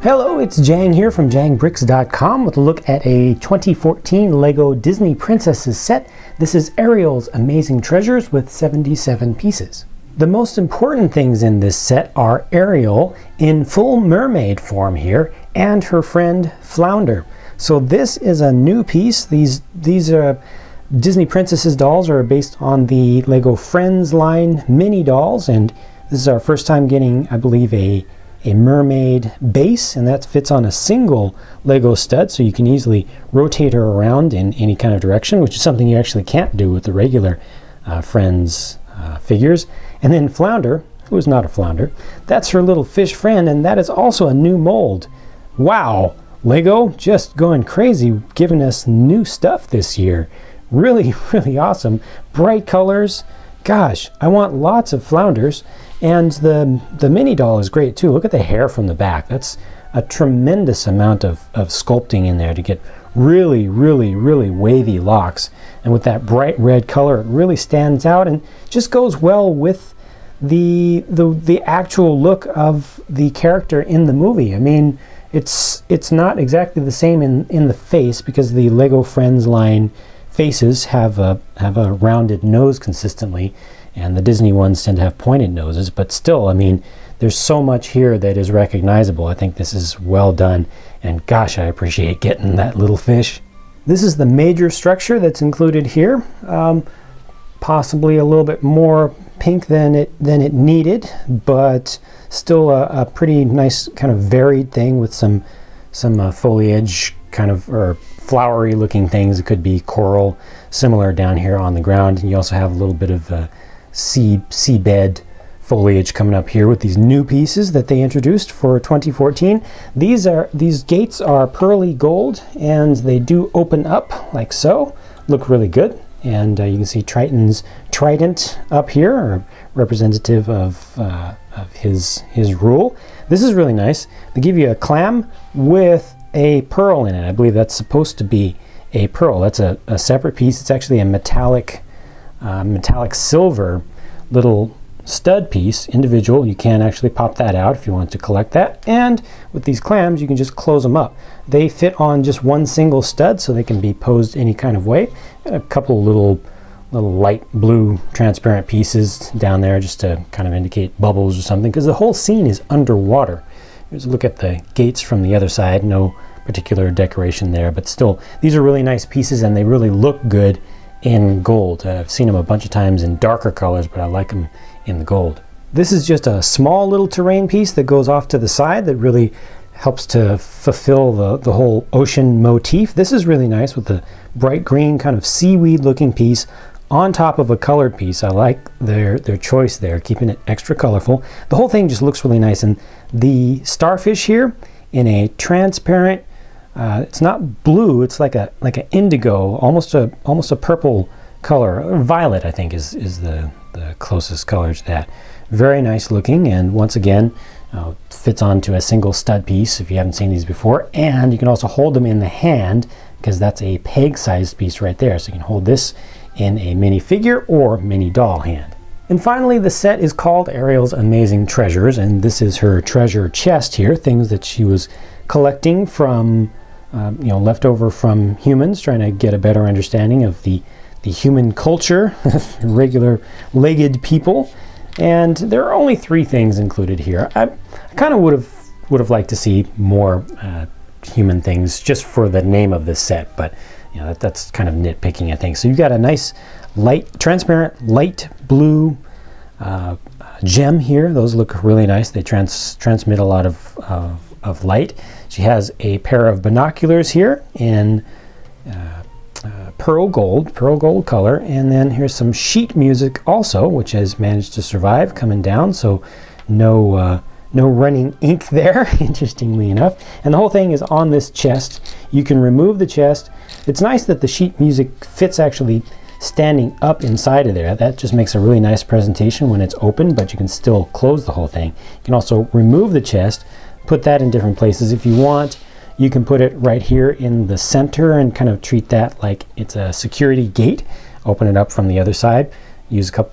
Hello, it's Jang here from JangBricks.com with a look at a 2014 LEGO Disney Princesses set. This is Ariel's Amazing Treasures with 77 pieces. The most important things in this set are Ariel in full mermaid form here and her friend Flounder. So this is a new piece. These Disney Princesses dolls are based on the LEGO Friends line mini dolls, and this is our first time getting, I believe, a mermaid base, and that fits on a single Lego stud, so you can easily rotate her around in any kind of direction, which is something you actually can't do with the regular Friends figures. And then Flounder, who is not a flounder, that's her little fish friend, and that is also a new mold. Wow, Lego just going crazy, giving us new stuff this year. Really, really awesome. Bright colors. Gosh, I want lots of Flounders. And the mini doll is great too. Look at the hair from the back. That's a tremendous amount of sculpting in there to get really, really, really wavy locks. And with that bright red color, it really stands out and just goes well with the actual look of the character in the movie. I mean, it's not exactly the same in the face, because the LEGO Friends line faces have a rounded nose consistently, and the Disney ones tend to have pointed noses, but still, I mean, there's so much here that is recognizable. I think this is well done, and gosh, I appreciate getting that little fish. This is the major structure that's included here. Possibly a little bit more pink than it needed, but still a pretty nice kind of varied thing with some foliage kind of, or flowery looking things. It could be coral, similar down here on the ground, and you also have a little bit of seabed foliage coming up here with these new pieces that they introduced for 2014. These gates are pearly gold, and they do open up like so. Look really good, and you can see Triton's trident up here, or representative of his rule. This is really nice. They give you a clam with a pearl in it. I believe that's supposed to be a pearl. That's a separate piece. It's actually a metallic silver little stud piece, individual. You can actually pop that out if you want to collect that, and with these clams you can just close them up. They fit on just one single stud, so they can be posed any kind of way. And a couple little light blue transparent pieces down there just to kind of indicate bubbles or something, because the whole scene is underwater. Here's a look at the gates from the other side. No particular decoration there, but still, these are really nice pieces, and they really look good in gold. I've seen them a bunch of times in darker colors, but I like them in the gold. This is just a small little terrain piece that goes off to the side that really helps to fulfill the whole ocean motif. This is really nice with the bright green kind of seaweed looking piece on top of a colored piece. I like their choice there, keeping it extra colorful. The whole thing just looks really nice, and the starfish here in a transparent, it's not blue, it's like an indigo, almost a purple color, or violet I think is the closest color to that. Very nice looking, and once again fits onto a single stud piece if you haven't seen these before. And you can also hold them in the hand, because that's a peg-sized piece right there, so you can hold this in a mini figure or mini doll hand. And finally, the set is called Ariel's Amazing Treasures, and this is her treasure chest here, things that she was collecting from left over from humans, trying to get a better understanding of the human culture, regular legged people. And there are only 3 things included here. I kind of would have liked to see more human things just for the name of this set, but that's kind of nitpicking, I think. So you've got a nice transparent light blue gem here. Those look really nice. They transmit a lot of light. She has a pair of binoculars here in pearl gold color, and then here's some sheet music also, which has managed to survive coming down, so no running ink there, interestingly enough. And the whole thing is on this chest. You can remove the chest. It's nice that the sheet music fits actually standing up inside of there. That just makes a really nice presentation when it's open, but you can still close the whole thing. You can also remove the chest, put that in different places if you want. You can put it right here in the center and kind of treat that like it's a security gate. Open it up from the other side.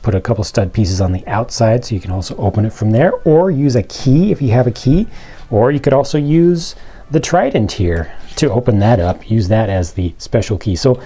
put a couple stud pieces on the outside so you can also open it from there, or use a key if you have a key, or you could also use the trident here to open that up. Use that as the special key. So,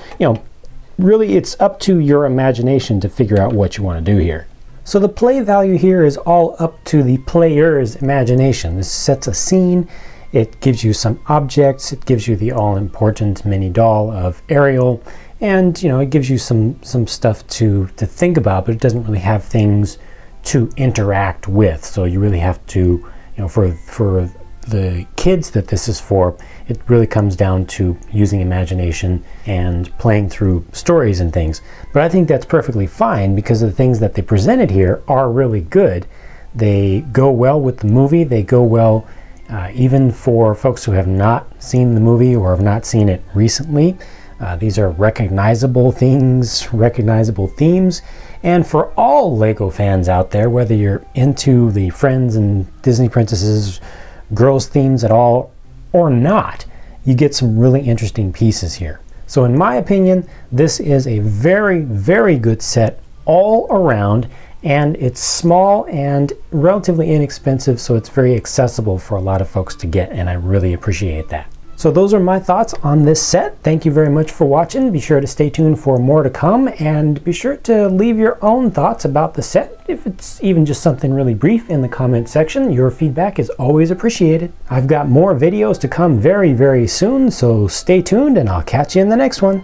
really it's up to your imagination to figure out what you want to do here. So the play value here is all up to the player's imagination. This sets a scene. It gives you some objects. It gives you the all-important mini doll of Ariel. And, it gives you some stuff to think about, but it doesn't really have things to interact with. So you really have to, for the kids that this is for, it really comes down to using imagination and playing through stories and things. But I think that's perfectly fine because the things that they presented here are really good. They go well with the movie. They go well even for folks who have not seen the movie or have not seen it recently. These are recognizable things, recognizable themes. And for all Lego fans out there, whether you're into the Friends and Disney Princesses girls themes at all or not, you get some really interesting pieces here. So in my opinion, this is a very, very good set all around, and it's small and relatively inexpensive, so it's very accessible for a lot of folks to get, and I really appreciate that. So those are my thoughts on this set. Thank you very much for watching. Be sure to stay tuned for more to come, and be sure to leave your own thoughts about the set, if it's even just something really brief, in the comment section. Your feedback is always appreciated. I've got more videos to come very, very soon, so stay tuned and I'll catch you in the next one.